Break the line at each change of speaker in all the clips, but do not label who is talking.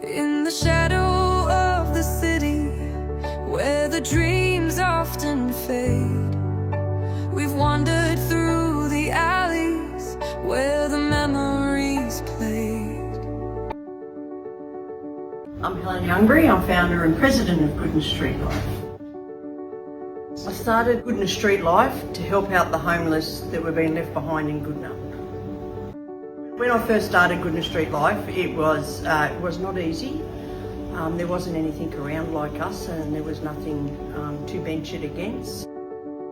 In the shadow of the city, where the dreams often fade, we've wandered through the alleys where the memories played.
I'm Helen Youngbury. I'm founder and president of Goodna Street Life. I started Goodna Street Life to help out the homeless that were being left behind in Goodna. When I first started Goodna Street Life, it was not easy. There wasn't anything around like us, and there was nothing to bench it against.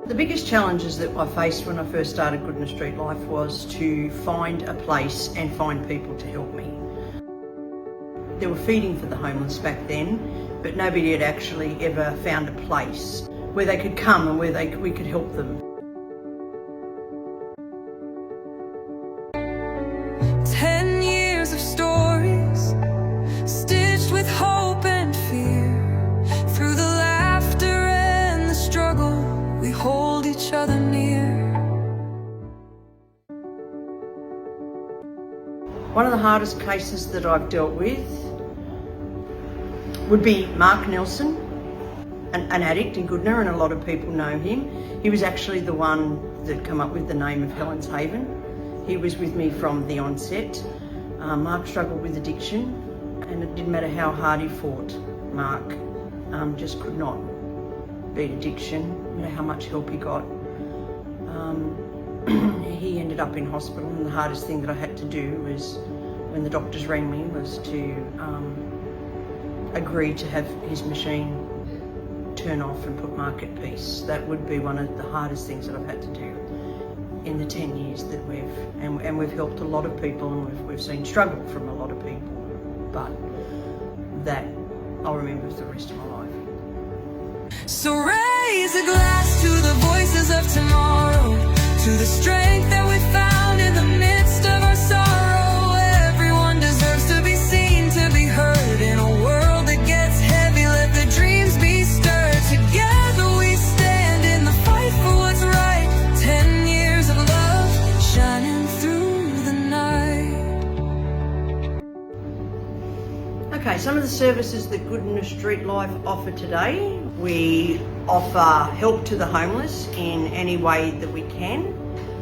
The biggest challenges that I faced when I first started Goodna Street Life was to find a place and find people to help me. There were feeding for the homeless back then, but nobody had actually ever found a place where they could come and where we could help them.
10 years of stories, stitched with hope and fear. Through the laughter and the struggle, we hold each other near.
One of the hardest cases that I've dealt with would be Mark Nelson, an addict in Goodna, and a lot of people know him. He was actually the one that came up with the name of Helen's Haven. He was with me from the onset. Mark struggled with addiction, and it didn't matter how hard he fought. Mark just could not beat addiction, no matter how much help he got. He ended up in hospital, and the hardest thing that I had to do was, when the doctors rang me, was to agree to have his machine turn off and put Mark at peace. That would be one of the hardest things that I've had to do in the 10 years that we've helped a lot of people, and we've seen struggle from a lot of people, but that I'll remember for the rest of my life.
So raise a glass to the voices of tomorrow, to the strength that we found in the midst of our sorrow. Everyone deserves to be seen, to be heard. In a world that gets heavy, let the dreams be stirred. Together we stand in the fight for what's right. 10 years of love shining through the night.
Okay, some of the services that Goodna Street Life offer today. We offer help to the homeless in any way that we can.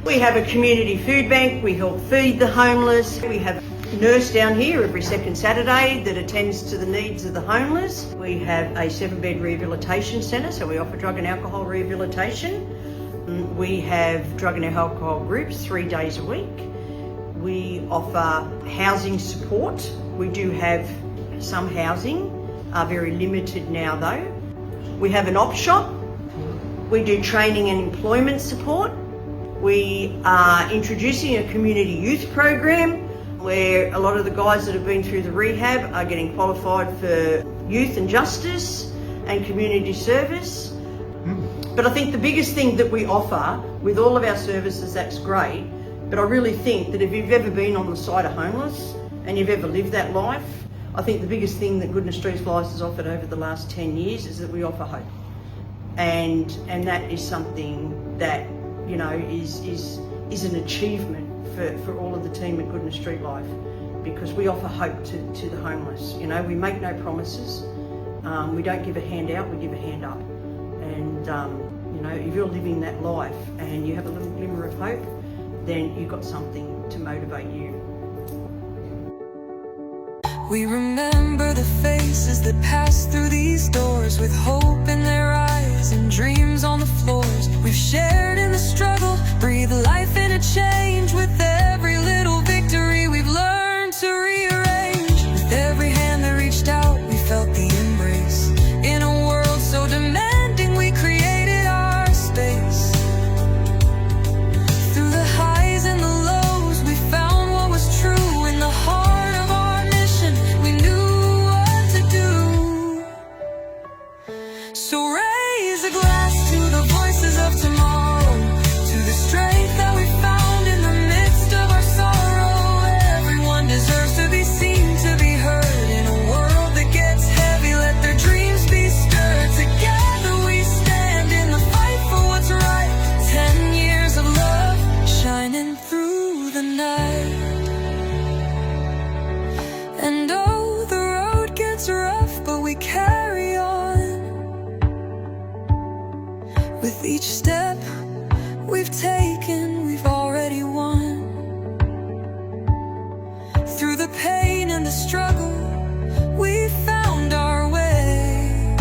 We have a community food bank. We help feed the homeless. We have a nurse down here every second Saturday that attends to the needs of the homeless. We have a 7-bed rehabilitation centre, so we offer drug and alcohol rehabilitation. We have drug and alcohol groups 3 days a week. We offer housing support. We do have some housing, very limited now though. We have an op shop. We do training and employment support. We are introducing a community youth program where a lot of the guys that have been through the rehab are getting qualified for youth and justice and community service. But I think the biggest thing that we offer with all of our services, that's great, but I really think that if you've ever been on the side of homeless and you've ever lived that life, I think the biggest thing that Goodna Street Life has offered over the last 10 years is that we offer hope. And that is something that, you know, is an achievement for all of the team at Goodna Street Life, because we offer hope to the homeless. You know, we make no promises. We don't give a hand out, we give a hand up. And, you know, if you're living that life and you have a little glimmer of hope, then you've got something to motivate you.
We remember the faces that pass through these doors, with hope in their eyes and dreams on the floors. We've shared in the struggle, breathe life in a change. With every little victory we've learned to rearrange. With every hand that reached out, we felt the embrace. In a world so demanding, we created our space. Through the highs and the lows, we found what was true. In the heart of our mission, we knew what to do. So raise a glass to the voices of tomorrow, to the strength that we found in the midst of our the struggle, we found our way.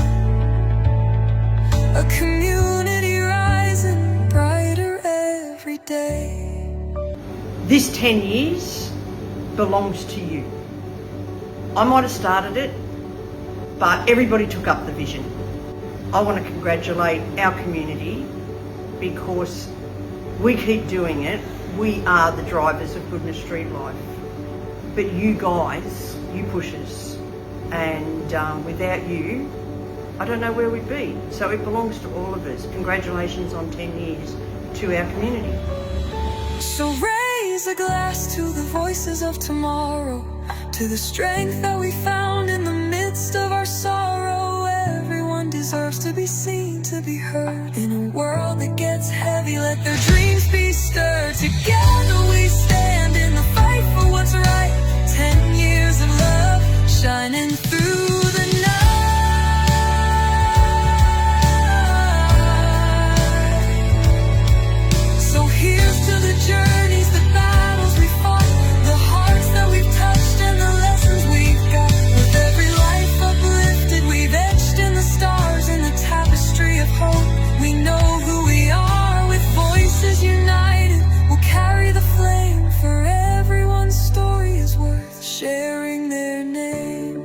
A community rising brighter every day.
This 10 years belongs to you. I might have started it, but everybody took up the vision. I want to congratulate our community because we keep doing it. We are the drivers of Goodna Street Life. But you guys, you push us. And without you, I don't know where we'd be. So it belongs to all of us. Congratulations on 10 years to our community.
So raise a glass to the voices of tomorrow, to the strength that we found in the midst of our sorrow. Everyone deserves to be seen, to be heard. In a world that gets heavy, let their dreams be stirred. Together we stand in the fight for what's right. 10 years of love shining through the night. So here's to the journeys, the battles we fought, the hearts that we've touched and the lessons we've got. With every life uplifted, we've etched in the stars in the tapestry of hope. We know who we are, with voices united, we'll carry the flame, for everyone's story is worth sharing their name.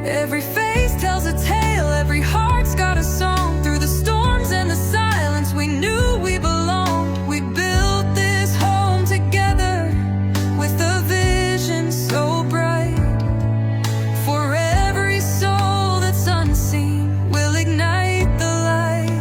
Every face tells a tale, every heart's got a song. Through the storms and the silence, we knew we belonged. We built this home together with a vision so bright. For every soul that's unseen, we'll ignite the light.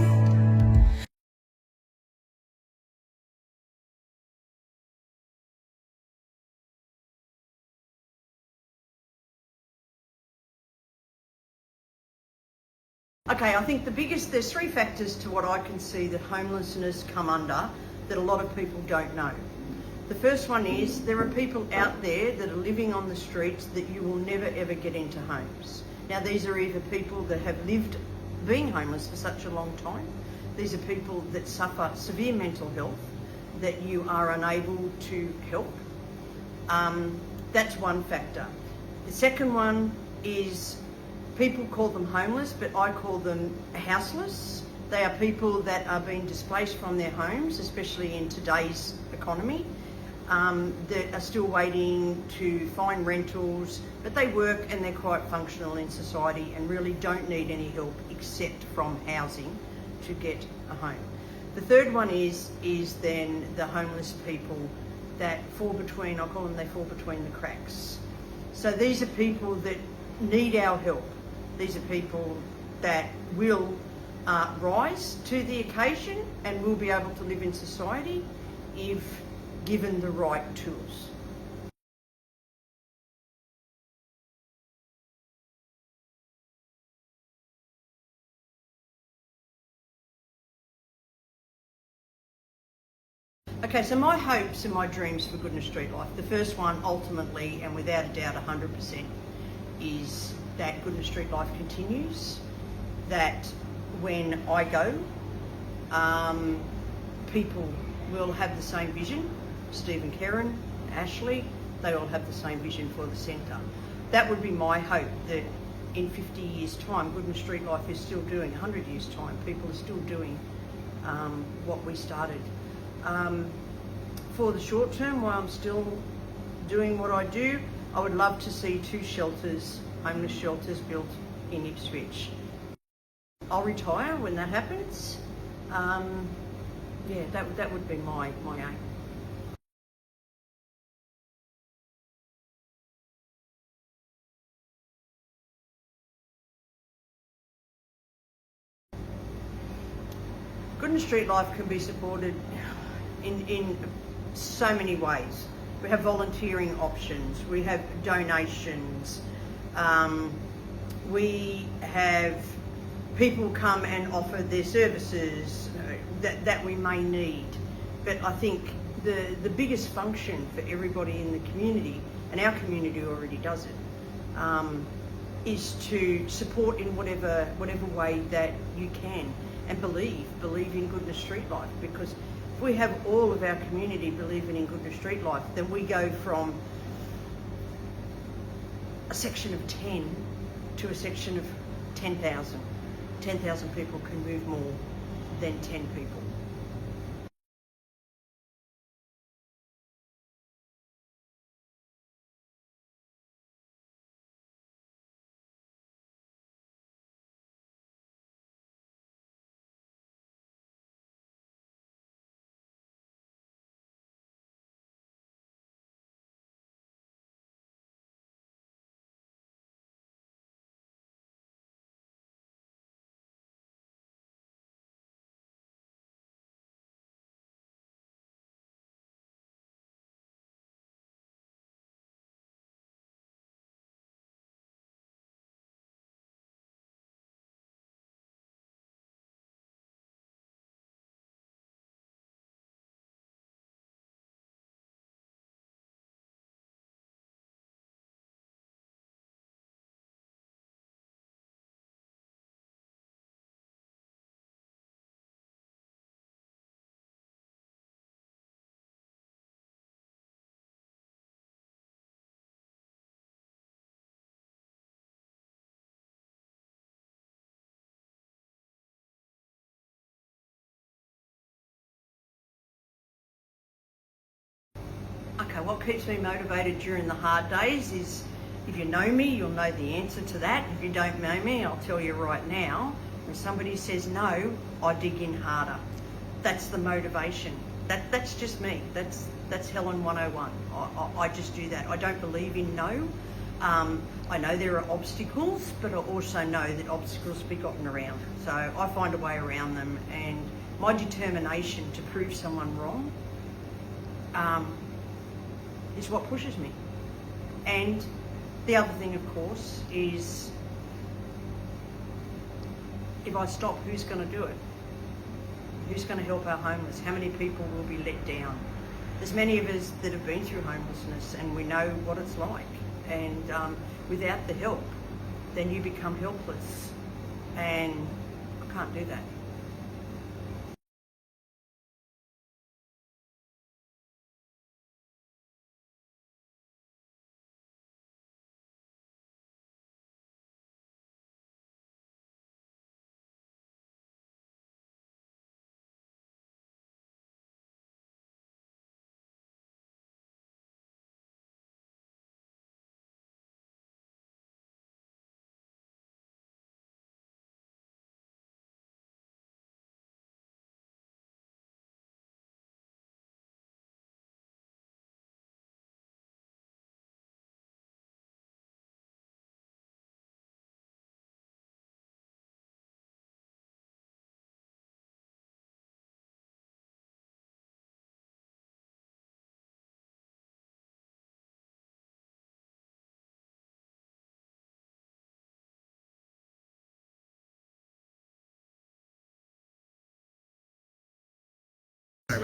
Okay, I think there's three factors to what I can see that homelessness come under that a lot of people don't know. The first one is there are people out there that are living on the streets that you will never ever get into homes. Now these are either people that have lived being homeless for such a long time. These are people that suffer severe mental health that you are unable to help. That's one factor. The second one is people call them homeless, but I call them houseless. They are people that are being displaced from their homes, especially in today's economy, that are still waiting to find rentals, but they work and they're quite functional in society and really don't need any help except from housing to get a home. The third one is then the homeless people that fall between, I call them, they fall between the cracks. So these are people that need our help. These are people that will rise to the occasion and will be able to live in society if given the right tools. Okay, so my hopes and my dreams for Goodna Street Life, the first one ultimately and without a doubt 100% is that Goodna Street Life continues, that when I go, people will have the same vision. Steve and Karen, Ashley, they all have the same vision for the centre. That would be my hope, that in 50 years' time, Goodna Street Life is still doing, 100 years' time, people are still doing what we started. For the short term, while I'm still doing what I do, I would love to see 2 shelters, homeless shelters built in Ipswich. I'll retire when that happens. Yeah, that would be my aim. Goodna Street Life can be supported in so many ways. We have volunteering options, we have donations, we have people come and offer their services that we may need. But I think the biggest function for everybody in the community, and our community already does it, is to support in whatever way that you can, and believe in Goodna Street Life. Because if we have all of our community believing in Goodna Street Life, then we go from a section of 10 to a section of 10,000. 10,000 people can move more than 10 people. Okay, what keeps me motivated during the hard days is, if you know me, you'll know the answer to that. If you don't know me, I'll tell you right now. When somebody says no, I dig in harder. That's the motivation. That's just me. That's Helen 101. I just do that. I don't believe in no. I know there are obstacles, but I also know that obstacles be gotten around. So I find a way around them, and my determination to prove someone wrong is what pushes me. And the other thing, of course, is if I stop, who's going to do it? Who's going to help our homeless? How many people will be let down? There's many of us that have been through homelessness, and we know what it's like. And without the help, then you become helpless. And I can't do that.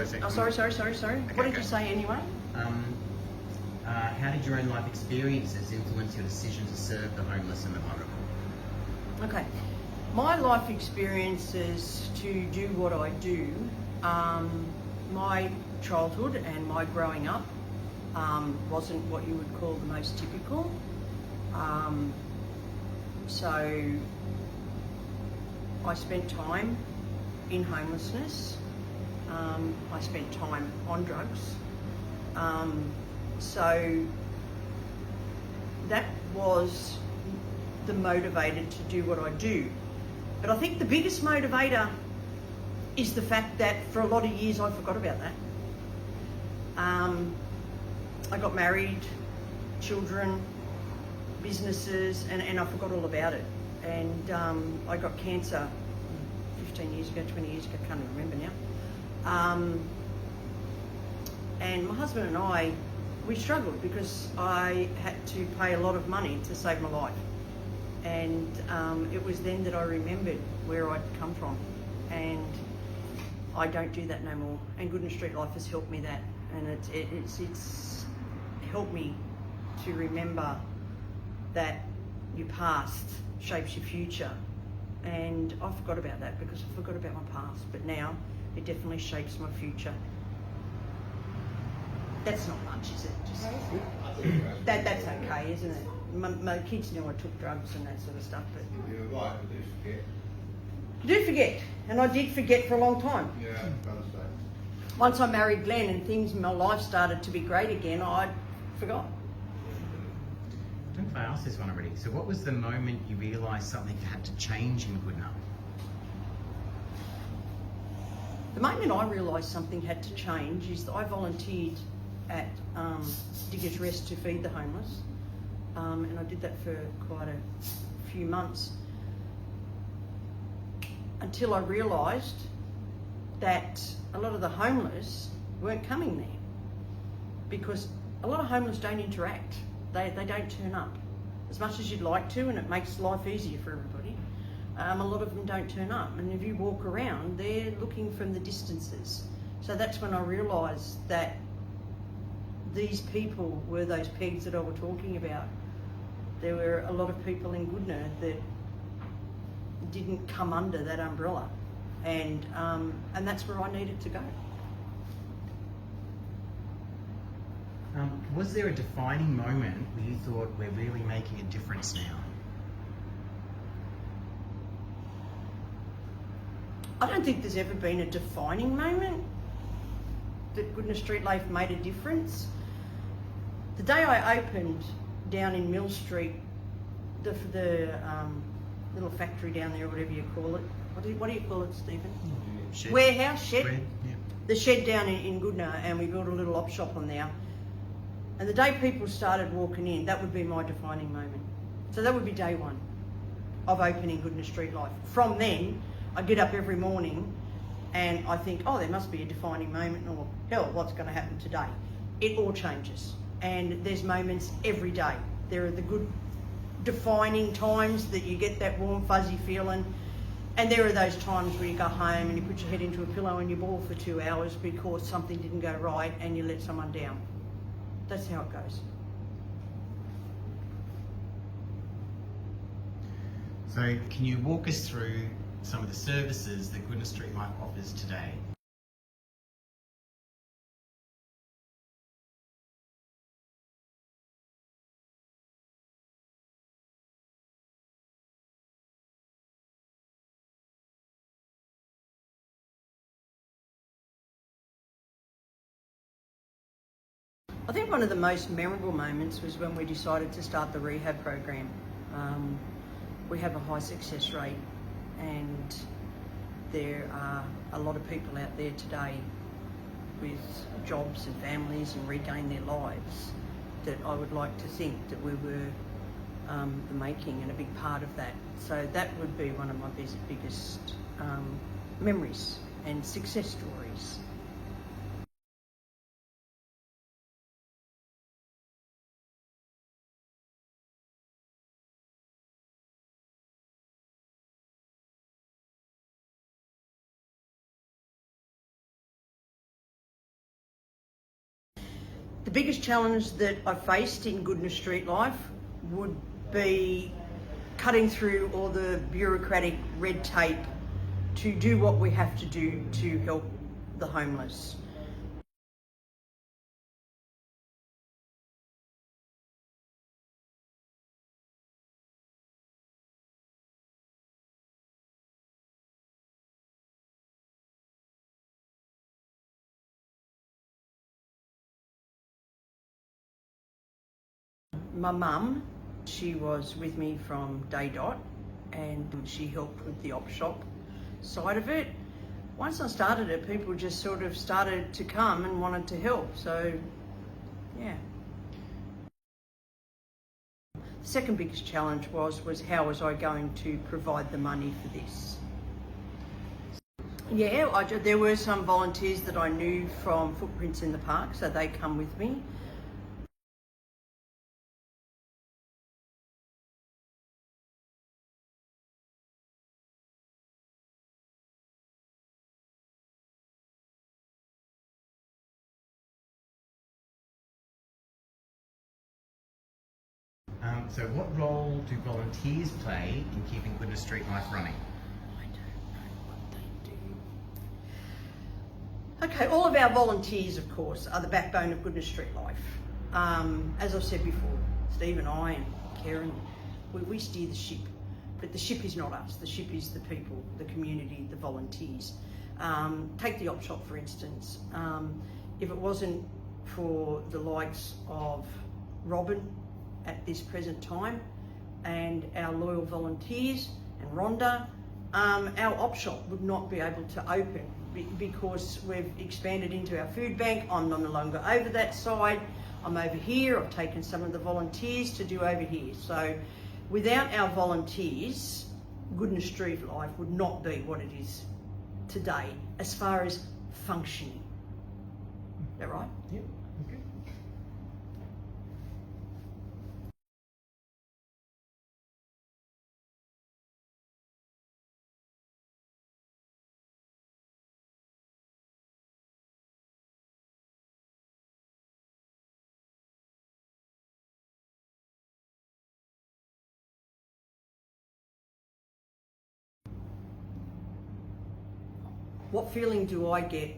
I say?
Oh, sorry. What did
go.
you say anyway?
How did your own life experiences influence your decision to serve the homeless and the vulnerable?
Okay. My life experiences to do what I do, my childhood and my growing up wasn't what you would call the most typical. So I spent time in homelessness. I spent time on drugs. So that was the motivator to do what I do. But I think the biggest motivator is the fact that for a lot of years I forgot about that. I got married, children, businesses, and I forgot all about it. And I got cancer 15 years ago, 20 years ago, I can't even remember now. And my husband and I, we struggled because I had to pay a lot of money to save my life. And it was then that I remembered where I'd come from. And I don't do that no more. And Goodna Street Life has helped me that. And it's helped me to remember that your past shapes your future. And I forgot about that because I forgot about my past. But now it definitely shapes my future. That's not much, is it? Just that's okay, isn't it? My kids knew I took drugs and that sort of stuff, but
You're right, I do forget.
you do forget, and I did forget for a long time.
Yeah, I understand.
Once I married Glenn and things in my life started to be great again, I forgot.
I don't know if I asked this one already. So what was the moment you realised something had to change in Goodna?
The moment I realised something had to change is that I volunteered at Diggers Rest to feed the homeless, and I did that for quite a few months until I realised that a lot of the homeless weren't coming there because a lot of homeless don't interact. They don't turn up as much as you'd like to, and it makes life easier for everybody. A lot of them don't turn up, and if you walk around, they're looking from the distances. So that's when I realised that these people were those pegs that I was talking about. There were a lot of people in Goodna that didn't come under that umbrella, and that's where I needed to go.
Was there a defining moment where you thought we're really making a difference now?
I don't think there's ever been a defining moment that Goodna Street Life made a difference. The day I opened down in Mill Street, the little factory down there, or whatever you call it. What do you call it, Stephen?
Shed.
Warehouse, shed?
Yeah.
The shed down in Goodna, and we built a little op shop on there. And the day people started walking in, that would be my defining moment. So that would be day one of opening Goodna Street Life. From then, I get up every morning and I think, oh, there must be a defining moment, or hell, what's going to happen today? It all changes. And there's moments every day. There are the good defining times that you get that warm, fuzzy feeling. And there are those times where you go home and you put your head into a pillow and you bawl for 2 hours because something didn't go right and you let someone down. That's how it goes.
So can you walk us through some of the services that Goodna Street Life offers today?
I think one of the most memorable moments was when we decided to start the rehab program. We have a high success rate, and there are a lot of people out there today with jobs and families and regain their lives that I would like to think that we were the making and a big part of that. So that would be one of my biggest memories and success stories. The biggest challenge that I faced in Goodna Street Life would be cutting through all the bureaucratic red tape to do what we have to do to help the homeless. My mum, she was with me from day dot, and she helped with the op shop side of it. Once I started it, people just sort of started to come and wanted to help, so yeah. The second biggest challenge was how was I going to provide the money for this? Yeah, there were some volunteers that I knew from Footprints in the Park, so they come with me.
So what role do volunteers play in keeping Goodna Street Life running?
I don't know what they do. Okay, all of our volunteers, of course, are the backbone of Goodna Street Life. As I've said before, Steve and I and Karen, we steer the ship. But the ship is not us. The ship is the people, the community, the volunteers. Take the op shop, for instance. If it wasn't for the likes of Robin at this present time and our loyal volunteers and Rhonda, our op shop would not be able to open because we've expanded into our food bank. I'm no longer over that side. I'm over here. I've taken some of the volunteers to do over here. So without our volunteers, Goodna Street Life would not be what it is today as far as functioning. Is that right?
Yep. Okay.
What feeling do I get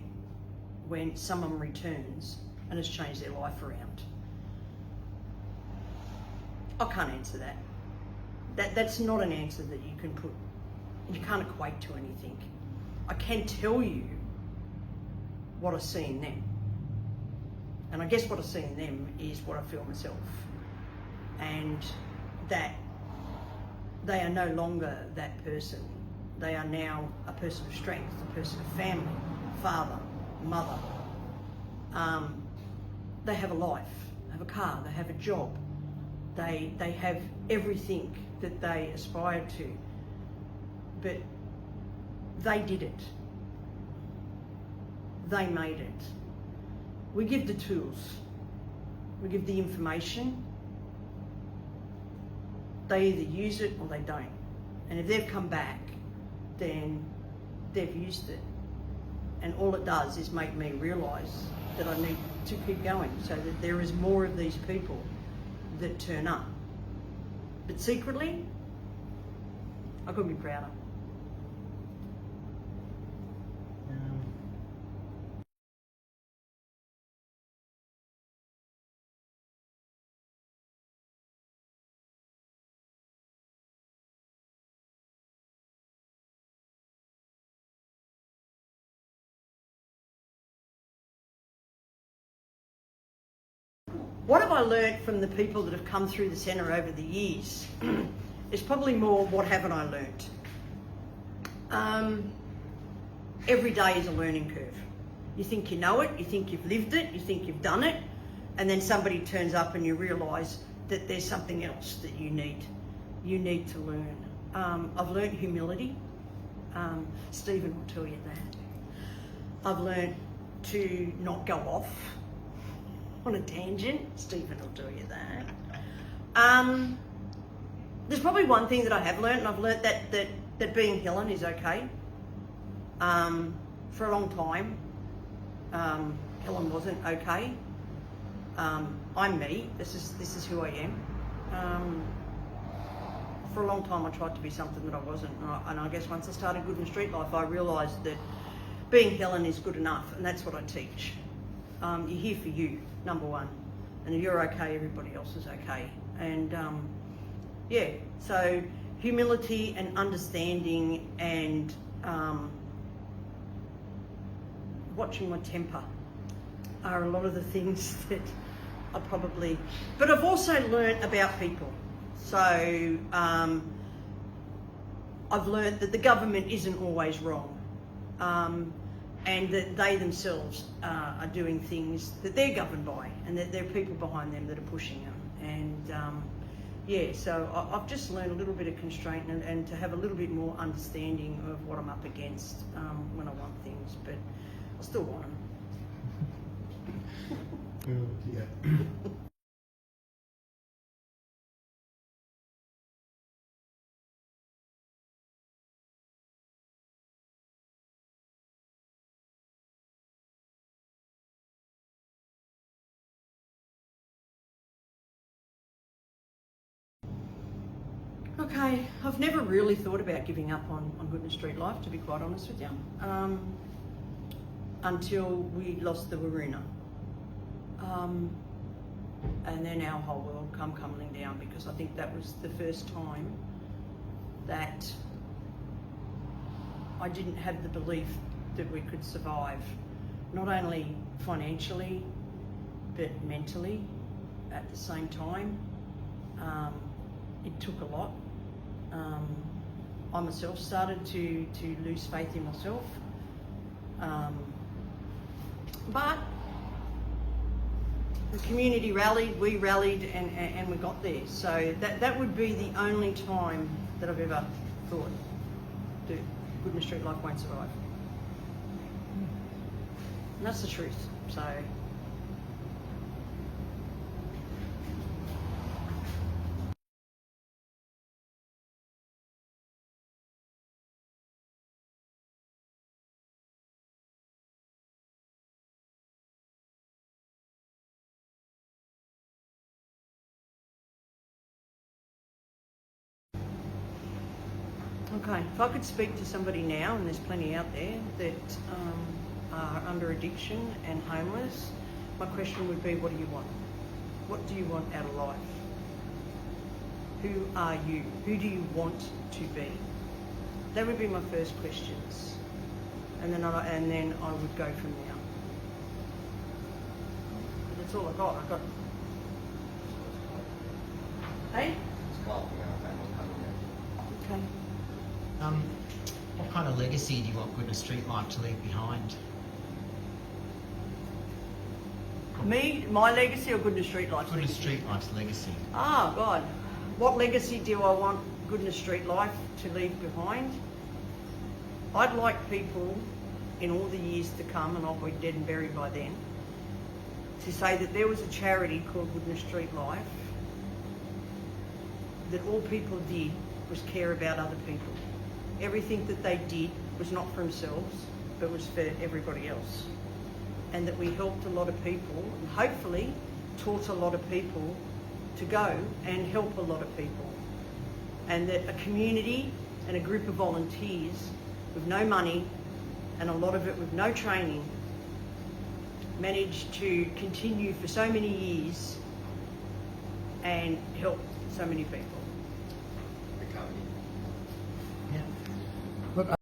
when someone returns and has changed their life around? I can't answer that. That's not an answer that you can put, you can't equate to anything. I can tell you what I see in them. And I guess what I see in them is what I feel myself. And that they are no longer that person. They are now a person of strength, a person of family, father, mother. They have a life, they have a car, they have a job. They have everything that they aspire to. But they did it. They made it. We give the tools. We give the information. They either use it or they don't. And if they've come back, then they've used it. And all it does is make me realise that I need to keep going so that there is more of these people that turn up. But secretly, I couldn't be prouder. What have I learnt from the people that have come through the centre over the years? It's probably more, what haven't I learnt? Every day is a learning curve. You think you know it, you think you've lived it, you think you've done it, and then somebody turns up and you realise that there's something else that you need to learn. I've learnt humility. Stephen will tell you that. I've learnt to not go off on a tangent. Stephen will tell you that. There's probably one thing that I have learnt, and I've learnt that being Helen is okay. For a long time, Helen wasn't okay. I'm me. This is who I am. For a long time, I tried to be something that I wasn't, and I guess once I started Goodna Street Life, I realised that being Helen is good enough, and that's what I teach. You're here for you, number one, and if you're okay, everybody else is okay. And yeah, so humility and understanding and watching my temper are a lot of the things that I probably, but I've also learnt about people. So I've learnt that the government isn't always wrong, and that they themselves are doing things that they're governed by, and that there are people behind them that are pushing them. And yeah, so I've just learned a little bit of constraint and to have a little bit more understanding of what I'm up against when I want things, but I still want them.
Yeah.
Okay, I've never really thought about giving up on Goodna Street Life, to be quite honest with you, until we lost the Waruna. And then our whole world come tumbling down, because I think that was the first time that I didn't have the belief that we could survive, not only financially, but mentally at the same time. It took a lot. I myself started to lose faith in myself. But the community rallied, we rallied, and we got there. So that would be the only time that I've ever thought that Goodna Street Life won't survive. And that's the truth. So okay, if I could speak to somebody now, and there's plenty out there that are under addiction and homeless, my question would be, what do you want? What do you want out of life? Who are you? Who do you want to be? That would be my first questions, and then I would go from there. But that's all I got. Hey?
It's coffee, our family's coming in.
Okay.
What kind of legacy do you want Goodna Street Life to leave behind?
Me, my legacy, or Goodna Street Life's
Goodna
legacy?
Street Life's legacy.
Oh God, what legacy do I want Goodna Street Life to leave behind? I'd like people in all the years to come, and I'll be dead and buried by then, to say that there was a charity called Goodna Street Life, that all people did was care about other people. Everything that they did was not for themselves, but was for everybody else. And that we helped a lot of people, and hopefully taught a lot of people to go and help a lot of people. And that a community and a group of volunteers with no money, and a lot of it with no training, managed to continue for so many years and help so many people.
The company.
Yeah.
Look,